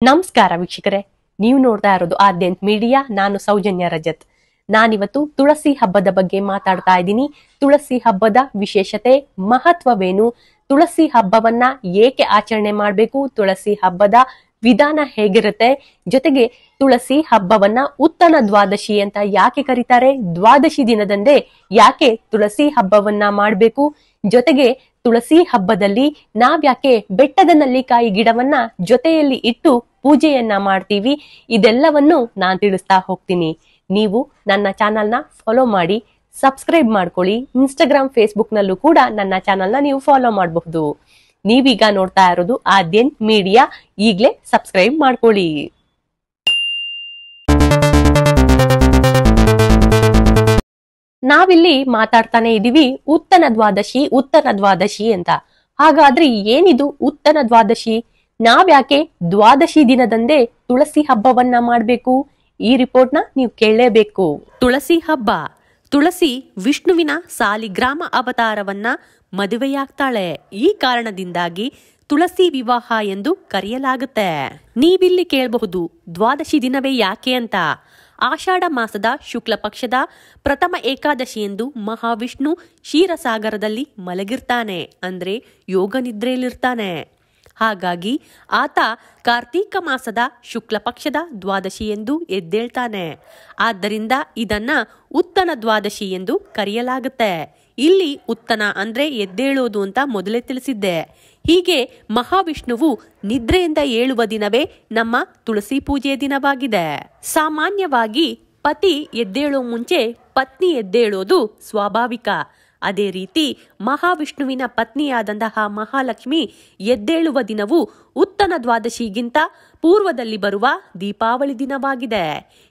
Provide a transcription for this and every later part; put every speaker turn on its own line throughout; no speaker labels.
ನಮಸ್ಕಾರ ವೀಕ್ಷಕರೇ, ನೀವು ನೋಡ್ತಾ ಇರೋದು ಆದ್ಯಂತ್ ಮೀಡಿಯಾ. ನಾನು ಸೌಜನ್ಯ ರಜತ್. ನಾನಿವತ್ತು ತುಳಸಿ ಹಬ್ಬದ ಬಗ್ಗೆ ಮಾತಾಡ್ತಾ ಇದ್ದೀನಿ. ತುಳಸಿ ಹಬ್ಬದ ವಿಶೇಷತೆ, ಮಹತ್ವವೇನು, ತುಳಸಿ ಹಬ್ಬವನ್ನ ಏಕೆ ಆಚರಣೆ ಮಾಡಬೇಕು, ತುಳಸಿ ಹಬ್ಬದ ವಿಧಾನ ಹೇಗಿರುತ್ತೆ, ಜೊತೆಗೆ ತುಳಸಿ ಹಬ್ಬವನ್ನ ಉತ್ತನ ದ್ವಾದಶಿ ಅಂತ ಯಾಕೆ ಕರೀತಾರೆ, ದ್ವಾದಶಿ ದಿನದಂದೇ ಯಾಕೆ ತುಳಸಿ ಹಬ್ಬವನ್ನ ಮಾಡಬೇಕು, ಜೊತೆಗೆ ತುಳಸಿ ಹಬ್ಬದಲ್ಲಿ ನಾವ್ಯಾಕೆ ಬೆಟ್ಟದ ನಲ್ಲಿಕಾಯಿ ಗಿಡವನ್ನ ಜೊತೆಯಲ್ಲಿ ಇಟ್ಟು ಪೂಜೆಯನ್ನ ಮಾಡ್ತೀವಿ, ಇದೆಲ್ಲವನ್ನು ನಾನ್ ತಿಳಿಸ್ತಾ ಹೋಗ್ತೀನಿ. ನೀವು ನನ್ನ ಚಾನಲ್ನ ಫಾಲೋ ಮಾಡಿ, ಸಬ್ಸ್ಕ್ರೈಬ್ ಮಾಡ್ಕೊಳ್ಳಿ. ಇನ್ಸ್ಟಾಗ್ರಾಮ್, ಫೇಸ್ಬುಕ್ ನಲ್ಲೂ ಕೂಡ ನನ್ನ ಚಾನಲ್ನ ನೀವು ಫಾಲೋ ಮಾಡಬಹುದು. ನೀವೀಗ ನೋಡ್ತಾ ಇರೋದು ಆದ್ಯಂತ್ ಮೀಡಿಯಾ. ಈಗ್ಲೇ ಸಬ್ಸ್ಕ್ರೈಬ್ ಮಾಡ್ಕೊಳ್ಳಿ. ನಾವಿಲ್ಲಿ ಮಾತಾಡ್ತಾನೆ ಇದೀವಿ ಉತ್ತನ ದ್ವಾದಶಿ ಅಂತ. ಹಾಗಾದ್ರೆ ಏನಿದು ಉತ್ತನ ದ್ವಾದಶಿ? ನಾವ್ಯಾಕೆ ದ್ವಾದಶಿ ದಿನದಂದೇ ತುಳಸಿ ಹಬ್ಬವನ್ನ ಮಾಡ್ಬೇಕು? ಈ ರಿಪೋರ್ಟ್ ನ ನೀವು ಕೇಳಲೇಬೇಕು.
ತುಳಸಿ ಹಬ್ಬ. ತುಳಸಿ ವಿಷ್ಣುವಿನ ಸಾಲಿಗ್ರಾಮ ಅವತಾರವನ್ನ ಮದುವೆಯಾಗ್ತಾಳೆ. ಈ ಕಾರಣದಿಂದಾಗಿ ತುಳಸಿ ವಿವಾಹ ಎಂದು ಕರೆಯಲಾಗುತ್ತೆ. ನೀವಿಲ್ಲಿ ಕೇಳಬಹುದು, ದ್ವಾದಶಿ ದಿನವೇ ಯಾಕೆ ಅಂತ. ಆಷಾಢ ಮಾಸದ ಶುಕ್ಲ ಪಕ್ಷದ ಪ್ರಥಮ ಏಕಾದಶಿ ಎಂದು ಮಹಾವಿಷ್ಣು ಕ್ಷೀರಸಾಗರದಲ್ಲಿ ಮಲಗಿರ್ತಾನೆ, ಅಂದ್ರೆ ಯೋಗ ನಿದ್ರೆಯಲ್ಲಿರ್ತಾನೆ. ಹಾಗಾಗಿ ಆತ ಕಾರ್ತೀಕ ಮಾಸದ ಶುಕ್ಲ ಪಕ್ಷದ ದ್ವಾದಶಿ ಎಂದು ಎದ್ದೇಳ್ತಾನೆ. ಆದ್ದರಿಂದ ಇದನ್ನ ಉತ್ತನ ದ್ವಾದಶಿ ಎಂದು ಕರೆಯಲಾಗುತ್ತೆ. ಇಲ್ಲಿ ಉತ್ತನ ಅಂದ್ರೆ ಎದ್ದೇಳೋದು ಅಂತ ಮೊದಲೇ ತಿಳಿಸಿದ್ದೆ. ಹೀಗೆ ಮಹಾವಿಷ್ಣುವು ನಿದ್ರೆಯಿಂದ ಏಳುವ ದಿನವೇ ನಮ್ಮ ತುಳಸಿ ಪೂಜೆಯ ದಿನವಾಗಿದೆ. ಸಾಮಾನ್ಯವಾಗಿ ಪತಿ ಎದ್ದೇಳೋ ಮುಂಚೆ ಪತ್ನಿ ಎದ್ದೇಳೋದು ಸ್ವಾಭಾವಿಕ. ಅದೇ ರೀತಿ ಮಹಾವಿಷ್ಣುವಿನ ಪತ್ನಿಯಾದಂತಹ ಮಹಾಲಕ್ಷ್ಮಿ ಎದ್ದೇಳುವ ದಿನವು ಉತ್ತನ ದ್ವಾದಶಿಗಿಂತ ಪೂರ್ವದಲ್ಲಿ ಬರುವ ದೀಪಾವಳಿ ದಿನವಾಗಿದೆ.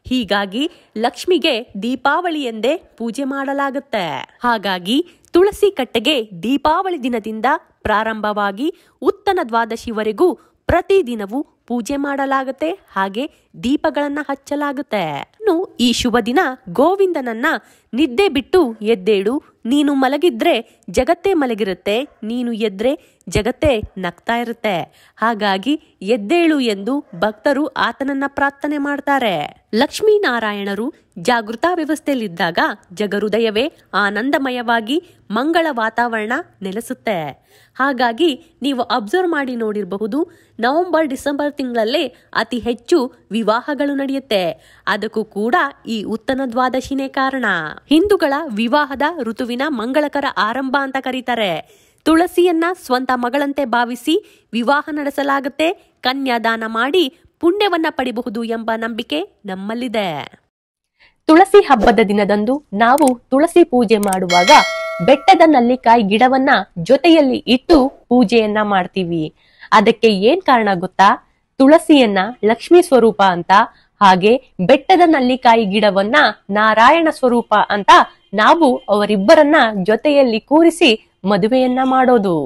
ಹೀಗಾಗಿ ಲಕ್ಷ್ಮಿಗೆ ದೀಪಾವಳಿ ಎಂದೇ ಪೂಜೆ ಮಾಡಲಾಗುತ್ತೆ. ಹಾಗಾಗಿ ತುಳಸಿ ಕಟ್ಟೆಗೆ ದೀಪಾವಳಿ ದಿನದಿಂದ ಪ್ರಾರಂಭವಾಗಿ ಉತ್ತನ ದ್ವಾದಶಿವರೆಗೂ ಪ್ರತಿದಿನವೂ ಪೂಜೆ ಮಾಡಲಾಗುತ್ತೆ, ಹಾಗೆ ದೀಪಗಳನ್ನ ಹಚ್ಚಲಾಗುತ್ತೆ. ಇನ್ನು ಈ ಶುಭ ದಿನ ಗೋವಿಂದನನ್ನ ನಿದ್ದೆ ಬಿಟ್ಟು ಎದ್ದೇಳು, ನೀನು ಮಲಗಿದ್ರೆ ಜಗತ್ತೇ ಮಲಗಿರುತ್ತೆ, ನೀನು ಎದ್ರೆ ಜಗತ್ತೇ ನಗ್ತಾ ಇರುತ್ತೆ. ಹಾಗಾಗಿ ಎದ್ದೇಳು ಎಂದು ಭಕ್ತರು ಆತನನ್ನ ಪ್ರಾರ್ಥನೆ ಮಾಡ್ತಾರೆ. ಲಕ್ಷ್ಮೀನಾರಾಯಣರು ಜಾಗೃತ ವ್ಯವಸ್ಥೆಯಲ್ಲಿದ್ದಾಗ ಜಗಹೃದಯವೇ ಆನಂದಮಯವಾಗಿ ಮಂಗಳ ವಾತಾವರಣ ನೆಲೆಸುತ್ತೆ. ಹಾಗಾಗಿ ನೀವು ಅಬ್ಸರ್ವ್ ಮಾಡಿ ನೋಡಿರಬಹುದು, ನವೆಂಬರ್ ಡಿಸೆಂಬರ್ ತಿಂಗಳಲ್ಲೇ ಅತಿ ಹೆಚ್ಚು ವಿವಾಹಗಳು ನಡೆಯುತ್ತೆ. ಅದಕ್ಕೂ ಕೂಡ ಈ ಉತ್ತನ ದ್ವಾದಶಿನೇ ಕಾರಣ. ಹಿಂದೂಗಳ ವಿವಾಹದ ಋತುವಿನ ಮಂಗಳಕರ ಆರಂಭ ಅಂತ ಕರೀತಾರೆ. ತುಳಸಿಯನ್ನ ಸ್ವಂತ ಮಗಳಂತೆ ಭಾವಿಸಿ ವಿವಾಹ ನಡೆಸಲಾಗುತ್ತೆ. ಕನ್ಯಾದಾನ ಮಾಡಿ ಪುಣ್ಯವನ್ನ ಪಡಿಬಹುದು ಎಂಬ ನಂಬಿಕೆ ನಮ್ಮಲ್ಲಿದೆ.
ತುಳಸಿ ಹಬ್ಬದ ದಿನದಂದು ನಾವು ತುಳಸಿ ಪೂಜೆ ಮಾಡುವಾಗ ಬೆಟ್ಟದ ನಲ್ಲಿಕಾಯಿ ಗಿಡವನ್ನ ಜೊತೆಯಲ್ಲಿ ಇಟ್ಟು ಪೂಜೆಯನ್ನ ಮಾಡ್ತೀವಿ. ಅದಕ್ಕೆ ಏನ್ ಕಾರಣ ಗೊತ್ತಾ? ತುಳಸಿಯನ್ನ ಲಕ್ಷ್ಮೀ ಸ್ವರೂಪ ಅಂತ, ಹಾಗೆ ಬೆಟ್ಟದ ನಲ್ಲಿಕಾಯಿ ಗಿಡವನ್ನ ನಾರಾಯಣ ಸ್ವರೂಪ ಅಂತ ನಾವು ಅವರಿಬ್ಬರನ್ನ ಜೊತೆಯಲ್ಲಿ ಕೂರಿಸಿ ಮದುವೆಯನ್ನ ಮಾಡೋದು.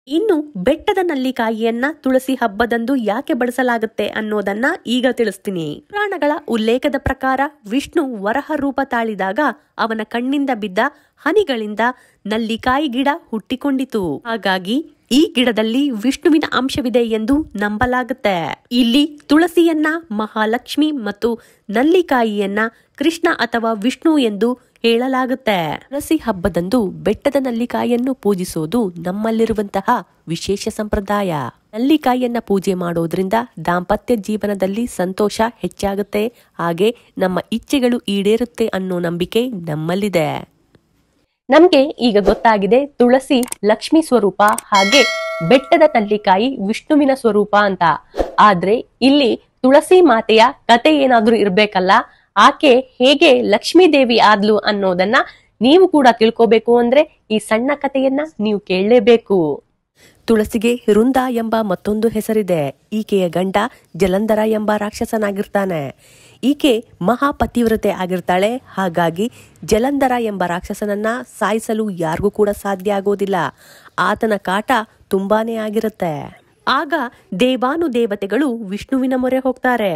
ಇನ್ನು ಬೆಟ್ಟದ ನಲ್ಲಿಕಾಯಿಯನ್ನ ತುಳಸಿ ಹಬ್ಬದಂದು ಯಾಕೆ ಬಳಸಲಾಗುತ್ತೆ ಅನ್ನೋದನ್ನ ಈಗ ತಿಳಿಸ್ತೀನಿ. ಪುರಾಣಗಳ ಉಲ್ಲೇಖದ ಪ್ರಕಾರ ವಿಷ್ಣು ವರಹ ರೂಪ ತಾಳಿದಾಗ ಅವನ ಕಣ್ಣಿಂದ ಬಿದ್ದ ಹನಿಗಳಿಂದ ನಲ್ಲಿಕಾಯಿ ಗಿಡ ಹುಟ್ಟಿಕೊಂಡಿತು. ಹಾಗಾಗಿ ಈ ಗಿಡದಲ್ಲಿ ವಿಷ್ಣುವಿನ ಅಂಶವಿದೆ ಎಂದು ನಂಬಲಾಗುತ್ತೆ. ಇಲ್ಲಿ ತುಳಸಿಯನ್ನ ಮಹಾಲಕ್ಷ್ಮಿ ಮತ್ತು ನಲ್ಲಿಕಾಯಿಯನ್ನ ಕೃಷ್ಣ ಅಥವಾ ವಿಷ್ಣು ಎಂದು ಹೇಳಲಾಗುತ್ತೆ. ತುಳಸಿ ಹಬ್ಬದಂದು ಬೆಟ್ಟದ ನಲ್ಲಿಕಾಯಿಯನ್ನು ಪೂಜಿಸೋದು ನಮ್ಮಲ್ಲಿರುವಂತಹ ವಿಶೇಷ ಸಂಪ್ರದಾಯ. ನಲ್ಲಿಕಾಯಿಯನ್ನ ಪೂಜೆ ಮಾಡೋದ್ರಿಂದ ದಾಂಪತ್ಯ ಜೀವನದಲ್ಲಿ ಸಂತೋಷ ಹೆಚ್ಚಾಗುತ್ತೆ, ಹಾಗೆ ನಮ್ಮ ಇಚ್ಛೆಗಳು ಈಡೇರುತ್ತೆ ಅನ್ನೋ ನಂಬಿಕೆ ನಮ್ಮಲ್ಲಿದೆ.
ನಮ್ಗೆ ಈಗ ಗೊತ್ತಾಗಿದೆ ತುಳಸಿ ಲಕ್ಷ್ಮಿ ಸ್ವರೂಪ, ಹಾಗೆ ಬೆಟ್ಟದ ನಲ್ಲಿಕಾಯಿ ವಿಷ್ಣುವಿನ ಸ್ವರೂಪ ಅಂತ. ಆದ್ರೆ ಇಲ್ಲಿ ತುಳಸಿ ಮಾತೆಯ ಕತೆ ಏನಾದ್ರೂ ಇರ್ಬೇಕಲ್ಲ, ಆಕೆ ಹೇಗೆ ಲಕ್ಷ್ಮೀ ದೇವಿ ಆದ್ಲು ಅನ್ನೋದನ್ನ ನೀವು ಕೂಡ ತಿಳ್ಕೋಬೇಕು ಅಂದ್ರೆ ಈ ಸಣ್ಣ ಕಥೆಯನ್ನ ನೀವು ಕೇಳಲೇಬೇಕು.
ತುಳಸಿಗೆ ವೃಂದ ಎಂಬ ಮತ್ತೊಂದು ಹೆಸರಿದೆ. ಈಕೆಯ ಗಂಡ ಜಲಂಧರ ಎಂಬ ರಾಕ್ಷಸನಾಗಿರ್ತಾನೆ. ಈಕೆ ಮಹಾಪತಿವ್ರತೆ ಆಗಿರ್ತಾಳೆ. ಹಾಗಾಗಿ ಜಲಂಧರ ಎಂಬ ರಾಕ್ಷಸನನ್ನ ಸಾಯಿಸಲು ಯಾರಿಗೂ ಕೂಡ ಸಾಧ್ಯ ಆಗೋದಿಲ್ಲ. ಆತನ ಕಾಟ ತುಂಬಾನೇ ಆಗಿರುತ್ತೆ. ಆಗ ದೇವಾನುದೇವತೆಗಳು ವಿಷ್ಣುವಿನ ಮೊರೆ ಹೋಗ್ತಾರೆ.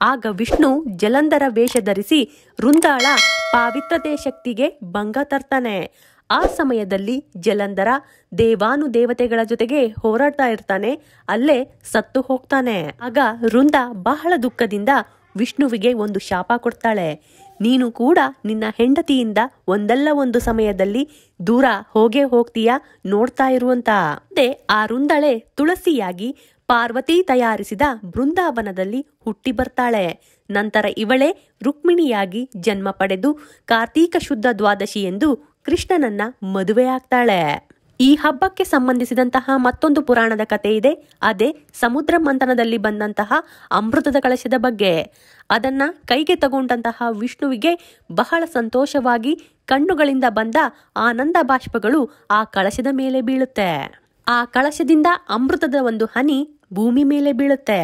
ಆಗ ವಿಷ್ಣು ಜಲಂಧರ ವೇಷ ಧರಿಸಿ ವೃಂದಾಳ ಪಾವಿತ್ರತೆ ಶಕ್ತಿಗೆ ಭಂಗ ತರ್ತಾನೆ. ಆ ಸಮಯದಲ್ಲಿ ಜಲಂಧರ ದೇವಾನುದೇವತೆಗಳ ಜೊತೆಗೆ ಹೋರಾಡ್ತಾ ಇರ್ತಾನೆ, ಅಲ್ಲೇ ಸತ್ತು ಹೋಗ್ತಾನೆ. ಆಗ ವೃಂದ ಬಹಳ ದುಃಖದಿಂದ ವಿಷ್ಣುವಿಗೆ ಒಂದು ಶಾಪ ಕೊಡ್ತಾಳೆ. ನೀನು ಕೂಡ ನಿನ್ನ ಹೆಂಡತಿಯಿಂದ ಒಂದಲ್ಲ ಒಂದು ಸಮಯದಲ್ಲಿ ದೂರ ಹೋಗೇ ಹೋಗ್ತೀಯಾ, ನೋಡ್ತಾ ಇರುವಂತ. ಅದೇ ಆ ವೃಂದಳೆ ತುಳಸಿಯಾಗಿ ಪಾರ್ವತಿ ತಯಾರಿಸಿದ ಬೃಂದಾವನದಲ್ಲಿ ಹುಟ್ಟಿ ಬರ್ತಾಳೆ. ನಂತರ ಇವಳೇ ರುಕ್ಮಿಣಿಯಾಗಿ ಜನ್ಮ ಪಡೆದು ಕಾರ್ತೀಕ ಶುದ್ಧ ದ್ವಾದಶಿ ಎಂದು ಕೃಷ್ಣನನ್ನ ಮದುವೆಯಾಗ್ತಾಳೆ. ಈ ಹಬ್ಬಕ್ಕೆ ಸಂಬಂಧಿಸಿದಂತಹ ಮತ್ತೊಂದು ಪುರಾಣದ ಕಥೆ ಇದೆ. ಅದೇ ಸಮುದ್ರ ಮಂಥನದಲ್ಲಿ ಬಂದಂತಹ ಅಮೃತದ ಕಳಶದ ಬಗ್ಗೆ. ಅದನ್ನ ಕೈಗೆ ತಗೊಂಡಂತಹ ವಿಷ್ಣುವಿಗೆ ಬಹಳ ಸಂತೋಷವಾಗಿ ಕಣ್ಣುಗಳಿಂದ ಬಂದ ಆನಂದ ಬಾಷ್ಪಗಳು ಆ ಕಳಶದ ಮೇಲೆ ಬೀಳುತ್ತೆ. ಆ ಕಳಶದಿಂದ ಅಮೃತದ ಒಂದು ಹನಿ ಭೂಮಿ ಮೇಲೆ ಬೀಳುತ್ತೆ.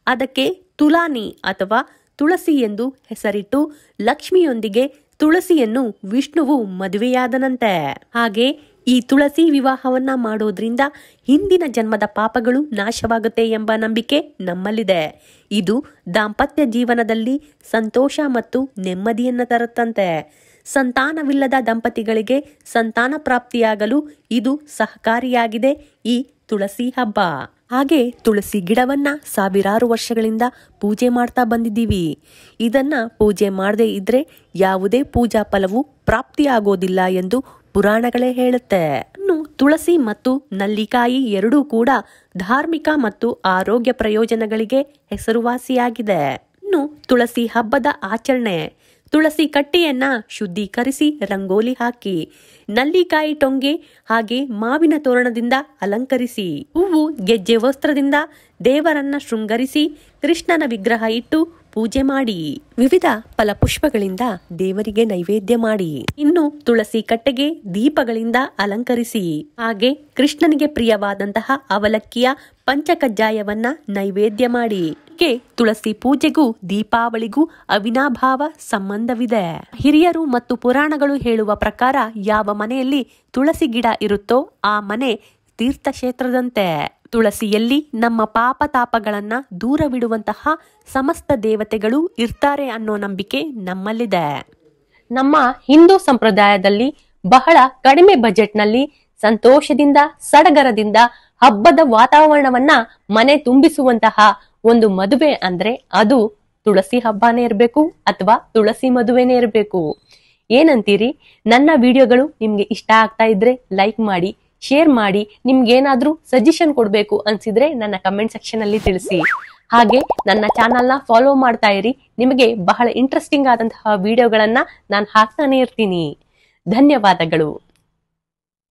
ಅದಕ್ಕೆ ತುಲಾನಿ ಅಥವಾ ತುಳಸಿ ಎಂದು ಹೆಸರಿಟ್ಟು ಲಕ್ಷ್ಮಿಯೊಂದಿಗೆ ತುಳಸಿಯನ್ನು ವಿಷ್ಣುವು ಮದುವೆಯಾದನಂತೆ. ಹಾಗೆ ಈ ತುಳಸಿ ವಿವಾಹವನ್ನ ಮಾಡೋದ್ರಿಂದ ಹಿಂದಿನ ಜನ್ಮದ ಪಾಪಗಳು ನಾಶವಾಗುತ್ತೆ ಎಂಬ ನಂಬಿಕೆ ನಮ್ಮಲ್ಲಿದೆ. ಇದು ದಾಂಪತ್ಯ ಜೀವನದಲ್ಲಿ ಸಂತೋಷ ಮತ್ತು ನೆಮ್ಮದಿಯನ್ನ ತರುತ್ತಂತೆ. ಸಂತಾನವಿಲ್ಲದ ದಂಪತಿಗಳಿಗೆ ಸಂತಾನ ಪ್ರಾಪ್ತಿಯಾಗಲು ಇದು ಸಹಕಾರಿಯಾಗಿದೆ ಈ ತುಳಸಿ ಹಬ್ಬ. ಹಾಗೆ ತುಳಸಿ ಗಿಡವನ್ನ ಸಾವಿರಾರು ವರ್ಷಗಳಿಂದ ಪೂಜೆ ಮಾಡ್ತಾ ಬಂದಿದ್ದೀವಿ. ಇದನ್ನ ಪೂಜೆ ಮಾಡದೇ ಇದ್ರೆ ಯಾವುದೇ ಪೂಜಾ ಫಲವು ಪ್ರಾಪ್ತಿಯಾಗೋದಿಲ್ಲ ಎಂದು ಪುರಾಣಗಳೇ ಹೇಳುತ್ತೆ. ಇನ್ನು ತುಳಸಿ ಮತ್ತು ನಲ್ಲಿಕಾಯಿ ಎರಡೂ ಕೂಡ ಧಾರ್ಮಿಕ ಮತ್ತು ಆರೋಗ್ಯ ಪ್ರಯೋಜನಗಳಿಗೆ ಹೆಸರುವಾಸಿಯಾಗಿದೆ. ಇನ್ನು ತುಳಸಿ ಹಬ್ಬದ ಆಚರಣೆ: ತುಳಸಿ ಕಟ್ಟೆಯನ್ನ ಶುದ್ಧೀಕರಿಸಿ ರಂಗೋಲಿ ಹಾಕಿ, ನಲ್ಲಿಕಾಯಿ ಟೊಂಗೆ ಹಾಗೆ ಮಾವಿನ ತೋರಣದಿಂದ ಅಲಂಕರಿಸಿ, ಹೂವು ಗೆಜ್ಜೆ ವಸ್ತ್ರದಿಂದ ದೇವರನ್ನ ಶೃಂಗರಿಸಿ ಕೃಷ್ಣನ ವಿಗ್ರಹ ಇಟ್ಟು ಪೂಜೆ ಮಾಡಿ, ವಿವಿಧ ಫಲಪುಷ್ಪಗಳಿಂದ ದೇವರಿಗೆ ನೈವೇದ್ಯ ಮಾಡಿ, ಇನ್ನು ತುಳಸಿ ಕಟ್ಟೆಗೆ ದೀಪಗಳಿಂದ ಅಲಂಕರಿಸಿ, ಹಾಗೆ ಕೃಷ್ಣನಿಗೆ ಪ್ರಿಯವಾದಂತಹ ಅವಲಕ್ಕಿಯ ಪಂಚಕಜ್ಜಾಯವನ್ನ ನೈವೇದ್ಯ ಮಾಡಿ. ತುಳಸಿ ಪೂಜೆಗೂ ದೀಪಾವಳಿಗೂ ಅವಿನಾಭಾವ ಸಂಬಂಧವಿದೆ. ಹಿರಿಯರು ಮತ್ತು ಪುರಾಣಗಳು ಹೇಳುವ ಪ್ರಕಾರ ಯಾವ ಮನೆಯಲ್ಲಿ ತುಳಸಿ ಗಿಡ ಇರುತ್ತೋ ಆ ಮನೆ ತೀರ್ಥಕ್ಷೇತ್ರದಂತೆ. ತುಳಸಿಯಲ್ಲಿ ನಮ್ಮ ಪಾಪ ತಾಪಗಳನ್ನ ದೂರವಿಡುವಂತಹ ಸಮಸ್ತ ದೇವತೆಗಳು ಇರ್ತಾರೆ ಅನ್ನೋ ನಂಬಿಕೆ ನಮ್ಮಲ್ಲಿದೆ.
ನಮ್ಮ ಹಿಂದೂ ಸಂಪ್ರದಾಯದಲ್ಲಿ ಬಹಳ ಕಡಿಮೆ ಬಜೆಟ್ನಲ್ಲಿ ಸಂತೋಷದಿಂದ ಸಡಗರದಿಂದ ಹಬ್ಬದ ವಾತಾವರಣವನ್ನ ಮನೆ ತುಂಬಿಸುವಂತಹ ಒಂದು ಮದುವೆ ಅಂದ್ರೆ ಅದು ತುಳಸಿ ಹಬ್ಬನೇ ಇರಬೇಕು ಅಥವಾ ತುಳಸಿ ಮದುವೆನೇ ಇರಬೇಕು. ಏನಂತೀರಿ? ನನ್ನ ವಿಡಿಯೋಗಳು ನಿಮ್ಗೆ ಇಷ್ಟ ಆಗ್ತಾ ಇದ್ರೆ ಲೈಕ್ ಮಾಡಿ, ಶೇರ್ ಮಾಡಿ. ನಿಮ್ಗೇನಾದ್ರೂ ಸಜೆಷನ್ ಕೊಡ್ಬೇಕು ಅನ್ಸಿದ್ರೆ ನನ್ನ ಕಮೆಂಟ್ ಸೆಕ್ಷನ್ ಅಲ್ಲಿ ತಿಳಿಸಿ. ಹಾಗೆ ನನ್ನ ಚಾನಲ್ನ ಫಾಲೋ ಮಾಡ್ತಾ ಇರಿ. ನಿಮಗೆ ಬಹಳ ಇಂಟ್ರೆಸ್ಟಿಂಗ್ ಆದಂತಹ ವಿಡಿಯೋಗಳನ್ನ ನಾನು ಹಾಕ್ತಾನೆ ಇರ್ತೀನಿ. ಧನ್ಯವಾದಗಳು.